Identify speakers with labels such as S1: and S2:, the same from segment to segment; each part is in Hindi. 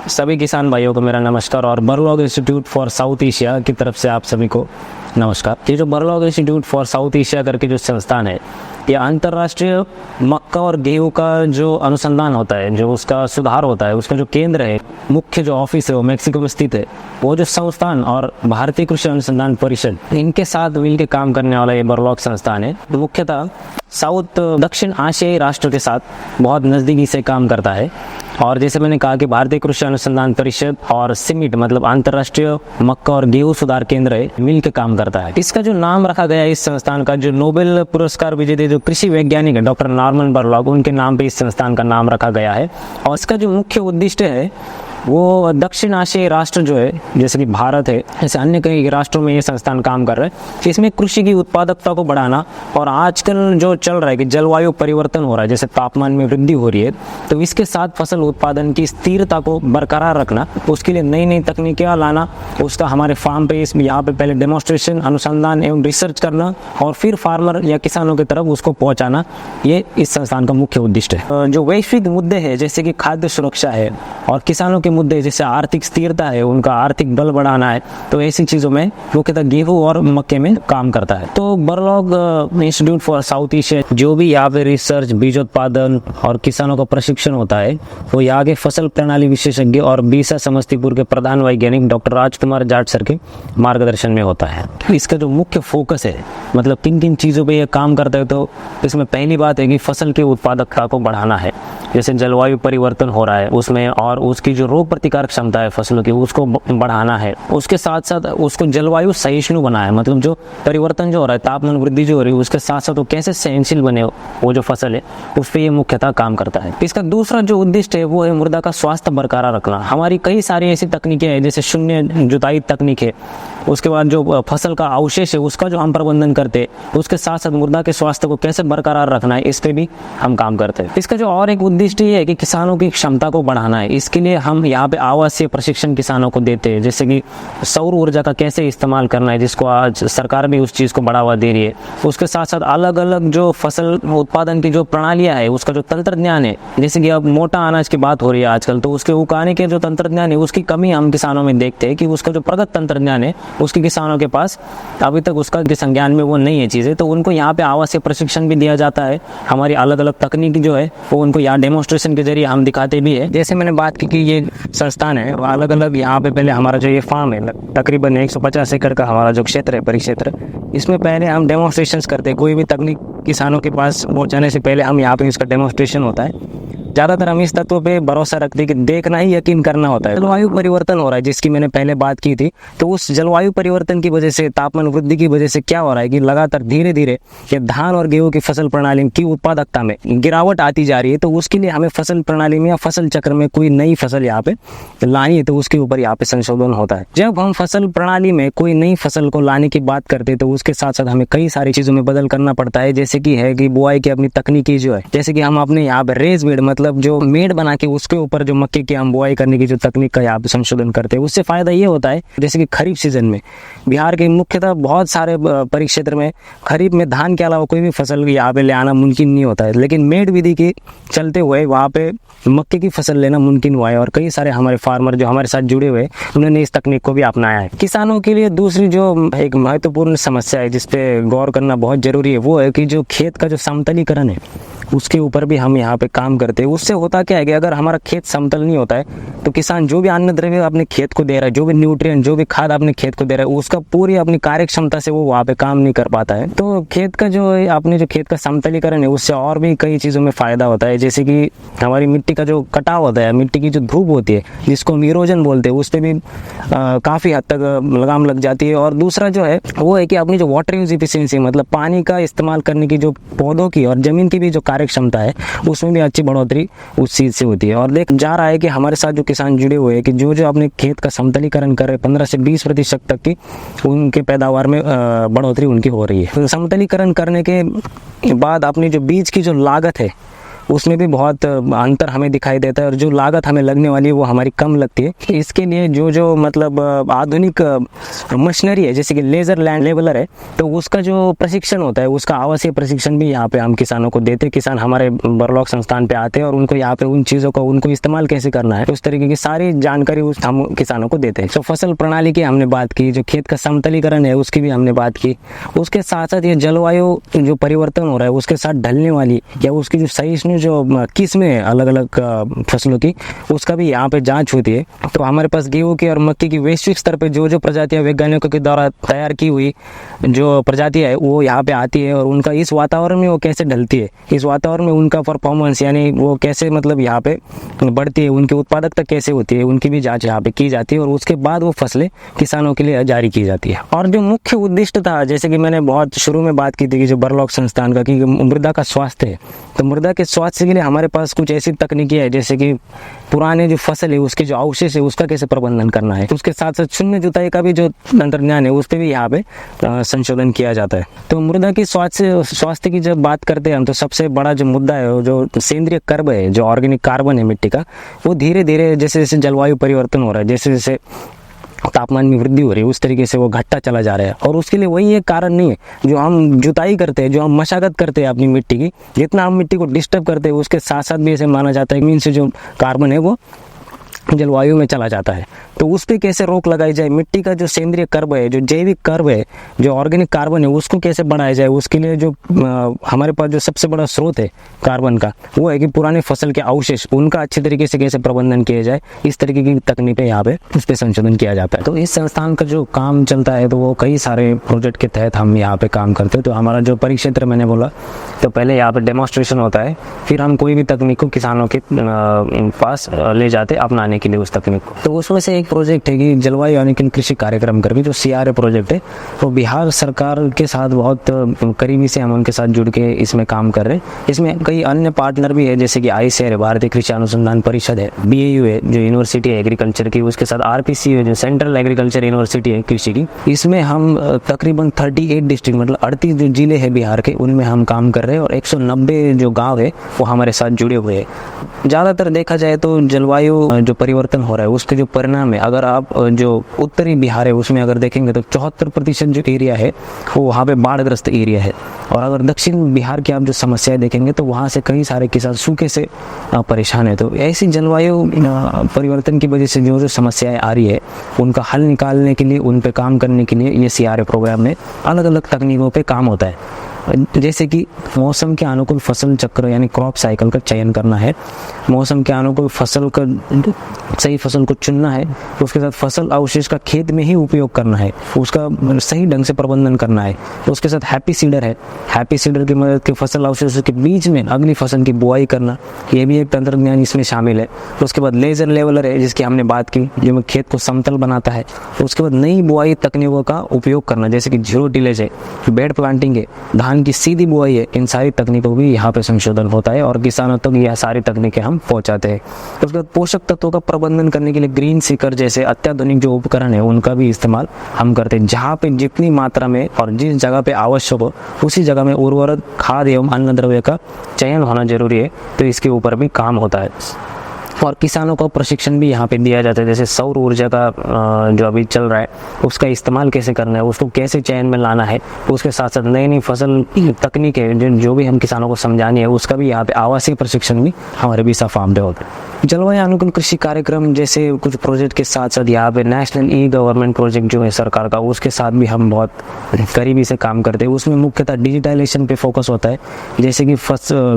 S1: सभी किसान भाइयों को मेरा नमस्कार और बरलॉग इंस्टीट्यूट फॉर साउथ एशिया की तरफ से आप सभी को नमस्कार। ये जो बरलॉग इंस्टीट्यूट फॉर साउथ एशिया करके जो संस्थान है, ये अंतर्राष्ट्रीय मक्का और गेहूं का जो अनुसंधान होता है, जो उसका सुधार होता है, उसका जो केंद्र है, मुख्य जो ऑफिस है वो मैक्सिको में स्थित है। वो जो संस्थान और भारतीय कृषि अनुसंधान परिषद, इनके साथ मिलकर काम करने वाला ये बरलॉग संस्थान है। मुख्यतः साउथ दक्षिण एशियाई राष्ट्रों के साथ बहुत नज़दीकी से काम करता है। और जैसे मैंने कहा कि भारतीय कृषि अनुसंधान परिषद और सिमिट मतलब अंतर्राष्ट्रीय मक्का और गेहूं सुधार केंद्र है, मिलकर काम करता है। इसका जो नाम रखा गया है इस संस्थान का, जो नोबेल पुरस्कार विजेता जो कृषि वैज्ञानिक है डॉक्टर नॉर्मन बोरलॉग, उनके नाम पे इस संस्थान का नाम रखा गया है। और इसका जो मुख्य उद्देश्य है वो दक्षिण एशियाई राष्ट्र जो है, जैसे कि भारत है, ऐसे अन्य कई राष्ट्रों में ये संस्थान काम कर रहा है। इसमें कृषि की उत्पादकता को बढ़ाना और आजकल जो चल रहा है कि जलवायु परिवर्तन हो रहा है, जैसे तापमान में वृद्धि हो रही है, तो इसके साथ फसल उत्पादन की स्थिरता को बरकरार रखना, उसके लिए नई नई तकनीकें लाना, उसका हमारे फार्म पे यहाँ पे पहले डेमोन्स्ट्रेशन, अनुसंधान एवं रिसर्च करना और फिर फार्मर या किसानों की तरफ उसको पहुँचाना, ये इस संस्थान का मुख्य उद्देश्य है। जो वैश्विक मुद्दे हैं जैसे कि खाद्य सुरक्षा है और किसानों के मुद्दे जैसे आर्थिक स्थिरता है, उनका आर्थिक बल बढ़ाना है, तो ऐसी चीज़ों में मुख्यतः गेहूं और मक्के में काम करता है। तो बरलॉग इंस्टीट्यूट फॉर साउथ एशिया जो भी यहाँ पे रिसर्च, बीजोत्पादन और किसानों का प्रशिक्षण होता है, वो यहाँ के फसल प्रणाली विशेषज्ञ और बीसा समस्तीपुर के प्रधान वैज्ञानिक डॉक्टर राजकुमार जाट सर के मार्गदर्शन में होता है। इसका जो मुख्य फोकस है, मतलब किन किन चीज़ों पर यह काम करता है, तो इसमें पहली बात है कि फसल की उत्पादकता को बढ़ाना है। जैसे जलवायु परिवर्तन हो रहा है उसमें, और उसकी जो रोग प्रतिकारक क्षमता है फसलों की, उसको बढ़ाना है। उसके साथ साथ उसको जलवायु सहिष्णु बनाना है, मतलब जो परिवर्तन जो हो रहा है, तापमान वृद्धि जो हो रही है, उसके साथ साथ वो कैसे सहनशील बने वो जो फसल है, उस पर ये मुख्यतः काम करता है। इसका दूसरा जो उद्देश्य है वो है मृदा का स्वास्थ्य बरकरार रखना। हमारी कई सारी ऐसी तकनीकें हैं, जैसे शून्य जुताई तकनीक है, उसके बाद जो फसल का अवशेष है उसका जो हम प्रबंधन करते हैं, उसके साथ साथ मृदा के स्वास्थ्य को कैसे बरकरार रखना है, इस पे भी हम काम करते हैं। इसका जो और एक उद्देश्य ये है कि किसानों की क्षमता को बढ़ाना है। इसके लिए हम यहाँ पे आवासीय प्रशिक्षण किसानों को देते हैं, जैसे कि सौर ऊर्जा का कैसे इस्तेमाल करना है, जिसको आज सरकार भी उस चीज़ को बढ़ावा दे रही है। उसके साथ साथ अलग अलग जो फसल उत्पादन की जो प्रणालियाँ है, उसका जो तंत्रज्ञान है, जैसे कि अब मोटा अनाज की बात हो रही है आजकल, तो उसके उगाने के जो तंत्रज्ञान है उसकी कमी हम किसानों में देखते हैं कि उसका जो प्रगत तंत्रज्ञान है उसके किसानों के पास अभी तक उसका संज्ञान में वो नहीं है चीज़ें, तो उनको यहाँ पे आवासीय प्रशिक्षण भी दिया जाता है। हमारी अलग अलग तकनीक जो है वो उनको यहाँ डेमोन्स्ट्रेशन के जरिए हम दिखाते भी है। जैसे मैंने बात की कि ये संस्थान है, अलग अलग यहाँ पे पहले हमारा जो ये फार्म है, तकरीबन 150 एकड़ का हमारा जो क्षेत्र है, परिक्षेत्र, इसमें पहले हम डेमोन्स्ट्रेशन करते हैं। कोई भी तकनीक किसानों के पास पहुँचाने से पहले हम यहाँ पे इसका डेमोन्स्ट्रेशन होता है। ज़्यादातर हम इस तत्व पे भरोसा रखते हैं कि देखना ही यकीन करना होता है। जलवायु परिवर्तन हो रहा है जिसकी मैंने पहले बात की थी, तो उस जलवायु परिवर्तन की वजह से, तापमान वृद्धि की वजह से क्या हो रहा है कि लगातार धीरे धीरे ये धान और गेहूं की फसल प्रणाली की उत्पादकता में गिरावट आती जा रही है। तो उसके लिए हमें फसल प्रणाली में या फसल चक्र में कोई नई फसल यहाँ पे लानी है, तो उसके ऊपर यहाँ पे संशोधन होता है। जब हम फसल प्रणाली में कोई नई फसल को लाने की बात करते हैं, तो उसके साथ साथ हमें कई सारी चीज़ों में बदल करना पड़ता है, जैसे कि है कि बुआई की अपनी तकनीकी जो है, जैसे कि हम अपने यहाँ पे रेज बेड मतलब जो मेड बना के उसके ऊपर जो मक्के की हम बुआई करने की जो तकनीक का यहाँ पे संशोधन करते हैं, उससे फायदा ये होता है, जैसे कि खरीफ सीजन में बिहार के मुख्यतः बहुत सारे परिक्षेत्र में खरीफ में धान के अलावा कोई भी फसल यहाँ पे ले आना मुमकिन नहीं होता है, लेकिन मेड विधि के चलते हुए वहाँ पे मक्के की फसल लेना मुमकिन हुआ है। और कई सारे हमारे फार्मर जो हमारे साथ जुड़े हुए, उन्होंने इस तकनीक को भी अपनाया है। किसानों के लिए दूसरी जो एक महत्वपूर्ण समस्या है जिसपे गौर करना बहुत जरूरी है, वो है कि जो खेत का जो समतलीकरण है, उसके ऊपर भी हम यहाँ पे काम करते हैं। उससे होता क्या है कि अगर हमारा खेत समतल नहीं होता है, तो किसान जो भी अन्न द्रव्य अपने खेत को दे रहा है, जो भी न्यूट्रिएंट, जो भी खाद अपने खेत को दे रहा है, उसका पूरी अपनी कार्य क्षमता से वो वहाँ पे काम नहीं कर पाता है। तो खेत का जो अपने जो खेत का समतलीकरण है, उससे और भी कई चीज़ों में फ़ायदा होता है, जैसे कि हमारी मिट्टी का जो कटाव होता है, मिट्टी की जो धूप होती है, जिसको हम इरोजन बोलते हैं, उस पर भी काफ़ी हद तक लगाम लग जाती है। और दूसरा जो है वो है कि अपनी जो वाटर यूज इफिशियंसी, मतलब पानी का इस्तेमाल करने की जो पौधों की और ज़मीन की भी जो कार्य क्षमता है, उसमें भी अच्छी बढ़ोतरी उस चीज़ से होती है। और देख जा रहा है कि हमारे साथ जो किसान जुड़े हुए हैं कि जो जो अपने खेत का समतलीकरण कर रहे हैं, 15 से 20% तक की उनके पैदावार में बढ़ोतरी उनकी हो रही है। तो समतलीकरण करने के बाद अपनी जो बीज की जो लागत है उसमें भी बहुत अंतर हमें दिखाई देता है और जो लागत हमें लगने वाली है वो हमारी कम लगती है। इसके लिए जो मतलब आधुनिक मशीनरी है जैसे कि लेज़र लैंड लेवलर है, तो उसका जो प्रशिक्षण होता है उसका आवासीय प्रशिक्षण भी यहाँ पे हम किसानों को देते हैं। किसान हमारे बरलॉग संस्थान पे आते हैं और उनको यहाँ पे उन चीज़ों को उनको इस्तेमाल कैसे करना है उस तरीके की सारी जानकारी हम किसानों को देते हैं। तो फसल प्रणाली की हमने बात की, जो खेत का समतलीकरण है उसकी भी हमने बात की। उसके साथ साथ ये जलवायु जो परिवर्तन हो रहा है उसके साथ ढलने वाली या उसकी जो सहिष्णु जो किस्में अलग अलग फसलों की, उसका भी यहाँ पे जांच होती है। तो हमारे पास गेहूं की और मक्के की वैश्विक स्तर पे जो प्रजातियां वैज्ञानिकों के द्वारा तैयार की हुई जो प्रजातियां है वो यहाँ पे आती है और उनका इस वातावरण में वो कैसे ढलती है, इस वातावरण में उनका परफॉर्मेंस यानी वो कैसे मतलब यहाँ पे बढ़ती है, उनकी उत्पादकता कैसे होती है, उनकी भी जांच यहाँ पे की जाती है और उसके बाद वो फसलें किसानों के लिए जारी की जाती है। और जो मुख्य उद्देश्य था, जैसे कि मैंने बहुत शुरू में बात की थी कि जो बरलॉग संस्थान का कि मृदा का स्वास्थ्य है, तो मृदा के स्वास्थ्य के लिए हमारे पास कुछ ऐसी तकनीकी है जैसे कि पुराने जो फसल है उसके जो अवशेष है उसका कैसे प्रबंधन करना है। उसके साथ साथ शून्य जुताई का भी जो तंत्रज्ञान है उस पर भी यहाँ पे संशोधन किया जाता है। तो मृदा की स्वास्थ्य की जब बात करते हैं हम, तो सबसे बड़ा जो मुद्दा है जो सेंद्रीय कर्ब है, जो ऑर्गेनिक कार्बन है मिट्टी का, वो धीरे धीरे जैसे जैसे जलवायु परिवर्तन हो रहा है, जैसे जैसे तापमान में वृद्धि हो रही है उस तरीके से वो घटता चला जा रहा है। और उसके लिए वही एक कारण नहीं है, जो हम जुताई करते हैं, जो हम मशागत करते हैं अपनी मिट्टी की, जितना हम मिट्टी को डिस्टर्ब करते हैं उसके साथ साथ भी ऐसे माना जाता है कि इनसे जो कार्बन है वो जलवायु में चला जाता है। तो उस पर कैसे रोक लगाई जाए, मिट्टी का जो सेंद्रीय कर्ब है, जो जैविक कर्ब है, जो ऑर्गेनिक कार्बन है, उसको कैसे बढ़ाया जाए, उसके लिए जो हमारे पास जो सबसे बड़ा स्रोत है कार्बन का, वो है कि पुराने फसल के अवशेष, उनका अच्छे तरीके से कैसे प्रबंधन किया जाए। इस तरीके की तकनीकें यहाँ पे उस पर संशोधन किया जाता है। तो इस संस्थान का जो काम चलता है तो वो कई सारे प्रोजेक्ट के तहत हम यहाँ पे काम करते हैं। तो हमारा जो परिक्षेत्र मैंने बोला, तो पहले यहाँ पे डेमोन्स्ट्रेशन होता है, फिर हम कोई भी तकनीक को किसानों के पास ले जाते अपनाने के लिए उस तकनीक को। तो उसमें से एक प्रोजेक्ट है कि जलवायु अनुकूल कृषि कार्यक्रम करके जो CRA प्रोजेक्ट है, वो बिहार सरकार के साथ बहुत करीबी से हम उनके साथ जुड़ के इसमें काम कर रहे हैं। इसमें कई अन्य पार्टनर भी है जैसे कि ICAR है, भारतीय कृषि अनुसंधान परिषद है, BAU है जो यूनिवर्सिटी है एग्रीकल्चर की, उसके साथ RPC है जो सेंट्रल एग्रीकल्चर यूनिवर्सिटी है कृषि की। इसमें हम तकरीबन 38 डिस्ट्रिक्ट मतलब 38 जो जिले हैं बिहार के, उनमें हम काम कर रहे हैं और 190 जो गाँव है वो हमारे साथ जुड़े हुए हैं। ज़्यादातर देखा जाए तो जलवायु जो परिवर्तन हो रहा है उसके जो परिणाम है, अगर आप जो उत्तरी बिहार है उसमें अगर देखेंगे तो 74% जो एरिया है वो वहाँ पे बाढ़ग्रस्त एरिया है। और अगर दक्षिण बिहार की आप जो समस्याएं देखेंगे तो वहाँ से कई सारे किसान सूखे से परेशान है। तो ऐसी जलवायु परिवर्तन की वजह से जो समस्याएं आ रही है उनका हल निकालने के लिए, उन पे काम करने के लिए ये CRA प्रोग्राम में अलग अलग तकनीकों पे काम होता है। जैसे कि मौसम के अनुकूल फसल चक्र यानी क्रॉप साइकिल का चयन करना है, मौसम के अनुकूल फसल का सही फसल को चुनना है, उसके साथ फसल अवशेष का खेत में ही उपयोग करना है, उसका सही ढंग से प्रबंधन करना है। उसके साथ हैप्पी सीडर है, हैप्पी सीडर की मदद के फसल अवशेषों के बीच में अगली फसल की बुआई करना, ये भी एक तंत्रज्ञान इसमें शामिल है। उसके बाद लेजर लेवलर है जिसकी हमने बात की, जो खेत को समतल बनाता है। उसके बाद नई बुआई तकनीकों का उपयोग करना जैसे कि जीरो टिलेज है, बेड प्लांटिंग है, धान की सीधी बुआई है, इन सारी तकनीकों भी यहाँ पे संशोधन होता है और किसानों तक यह सारी तकनीकें हम पहुँचाते हैं। उसके बाद पोषक तत्वों का प्रबंधन करने के लिए ग्रीन सीकर जैसे अत्याधुनिक जो उपकरण है उनका भी इस्तेमाल हम करते हैं। जहाँ पे जितनी मात्रा में और जिस जगह पे आवश्यक हो उसी जगह में उर्वरक, खाद एवं अन्न द्रव्य का चयन होना जरूरी है, तो इसके ऊपर भी काम होता है। और किसानों को प्रशिक्षण भी यहाँ पे दिया जाता है, जैसे सौर ऊर्जा का जो अभी चल रहा है उसका इस्तेमाल कैसे करना है, उसको कैसे चयन में लाना है। उसके साथ साथ नई नई फसल तकनीक है जो भी हम किसानों को समझानी है, उसका भी यहाँ पे आवासीय प्रशिक्षण भी हमारे बीसा फार्म पे होता है। जलवायु अनुकूल कृषि कार्यक्रम जैसे कुछ प्रोजेक्ट के साथ साथ यहाँ पे नेशनल ई-गवर्नमेंट प्रोजेक्ट जो है सरकार का, उसके साथ भी हम बहुत करीबी से काम करते हैं। उसमें मुख्यतः डिजिटलाइजेशन पे फोकस होता है, जैसे कि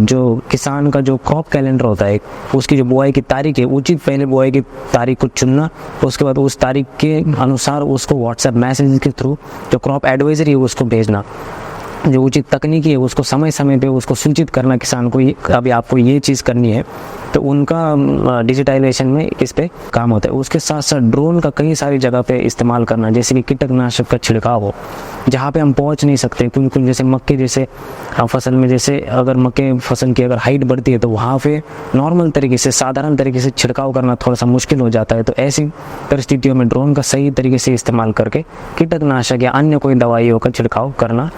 S1: जो किसान का जो क्रॉप कैलेंडर होता है, उसकी जो बुआई की तारीख है, उचित पहले बुआई की तारीख को चुनना, उसके बाद उस तारीख के अनुसार उसको व्हाट्सएप मैसेज के थ्रू जो क्रॉप एडवाइजरी है उसको भेजना, जो उचित तकनीकी है उसको समय समय पे उसको सूचित करना किसान को, अभी आपको ये चीज़ करनी है, तो उनका डिजिटाइजेशन में इस पे काम होता है। उसके साथ साथ ड्रोन का कई सारी जगह पे इस्तेमाल करना, जैसे कि कीटनाशक का छिड़काव हो जहाँ पे हम पहुँच नहीं सकते, कुछ जैसे मक्के जैसे फसल में, जैसे अगर मक्के फसल की अगर हाइट बढ़ती है तो वहाँ पे नॉर्मल तरीके से, साधारण तरीके से छिड़काव करना थोड़ा सा मुश्किल हो जाता है। तो ऐसी परिस्थितियों में ड्रोन का सही तरीके से इस्तेमाल करके कीटनाशक या अन्य कोई दवाइयों का छिड़काव करना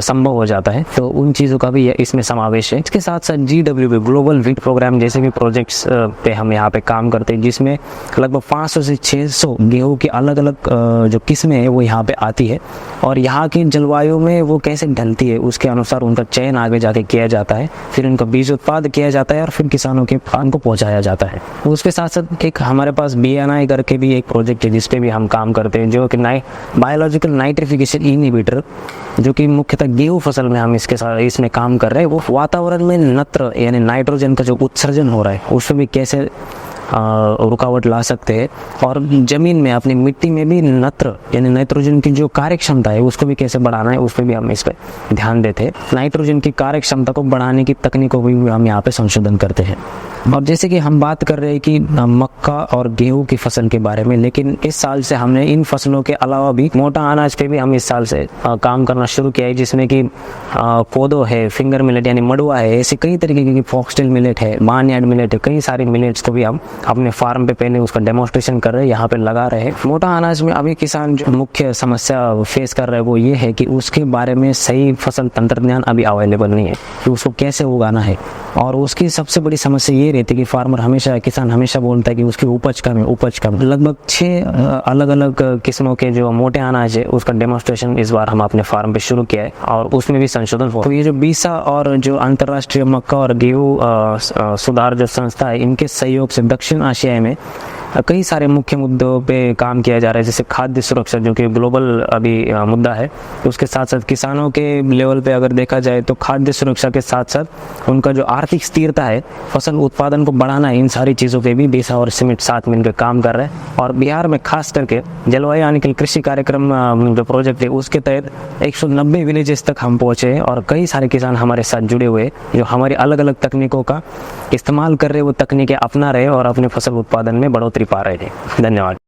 S1: संभव हो जाता है। तो उन चीज़ों का भी इसमें समावेश है। इसके साथ साथ GWP ग्लोबल वीट प्रोग्राम जैसे भी प्रोजेक्ट्स पे हम यहाँ पे काम करते हैं, जिसमें लगभग 500 से 600 गेहूँ की अलग अलग जो किस्में हैं वो यहाँ पे आती है, और यहाँ की जलवायु में वो कैसे ढलती है उसके अनुसार उनका चयन आगे जाके किया जाता है, फिर उनका बीज उत्पाद किया जाता है और फिर किसानों के फार्म को पहुँचाया जाता है। उसके साथ साथ एक हमारे पास BNI करके भी एक प्रोजेक्ट है जिस पे भी हम काम करते हैं, जो कि बायोलॉजिकल नाइट्रिफिकेशन इनहिबिटर, जो कि मुख्यतः गेहूँ फसल में हम इसमें काम कर रहे हैं। वो वातावरण में नत्र यानी नाइट्रोजन का जो उत्सर्जन हो रहा है उसमें भी कैसे रुकावट ला सकते हैं, और ज़मीन में अपनी मिट्टी में भी नत्र यानी नाइट्रोजन की जो कार्य क्षमता है उसको भी कैसे बढ़ाना है, उस पर भी हम इस पर ध्यान देते हैं। नाइट्रोजन की कार्य क्षमता को बढ़ाने की तकनीकों को भी हम यहाँ पे संशोधन करते हैं। और जैसे कि हम बात कर रहे हैं कि मक्का और गेहूं की फसल के बारे में, लेकिन इस साल से हमने इन फसलों के अलावा भी मोटा अनाज पे भी हम इस साल से काम करना शुरू किया है, जिसमें कि कोदो है, फिंगर मिलेट यानी मडुआ है, ऐसे कई तरीके की फॉक्सटेल मिलेट है, बार्नयार्ड मिलेट है, कई सारे मिलेट्स को भी हम अपने फार्म पे पहले उसका डेमोन्स्ट्रेशन कर रहे हैं, यहाँ पे लगा रहे हैं। मोटा अनाज में अभी किसान जो मुख्य समस्या फेस कर रहे हैं वो ये है कि उसके बारे में सही फसल तंत्रज्ञान अभी अवेलेबल नहीं है कि उसको कैसे उगाना है, और उसकी सबसे बड़ी समस्या ये रहती है कि किसान हमेशा बोलता है कि उसकी उपज कम है। लगभग 6 अलग अलग किस्मों के जो मोटे अनाज है उसका डेमोन्स्ट्रेशन इस बार हम अपने फार्म पे शुरू किया है, और उसमें भी संशोधन हो। तो ये जो बीसा और जो अंतर्राष्ट्रीय मक्का और गेहूं सुधार जो संस्था है, इनके सहयोग से दक्षिण एशिया में कई सारे मुख्य मुद्दों पे काम किया जा रहा है, जैसे खाद्य सुरक्षा जो कि ग्लोबल अभी मुद्दा है। उसके साथ साथ किसानों के लेवल पे अगर देखा जाए तो खाद्य सुरक्षा के साथ साथ उनका जो आर्थिक स्थिरता है, फसल उत्पादन को बढ़ाना है, इन सारी चीज़ों पे भी बीसा और सिमिट साथ मिलकर काम कर रहे हैं। और बिहार में खास करके जलवायु अनुकूल कृषि कार्यक्रम जो प्रोजेक्ट है उसके तहत 190 विलेजेस तक हम पहुँचे हैं, और कई सारे किसान हमारे साथ जुड़े हुए जो हमारी अलग अलग तकनीकों का इस्तेमाल कर रहे, वो तकनीकें अपना रहे और अपने फसल उत्पादन में बढ़ोतरी पा रहे थे। धन्यवाद।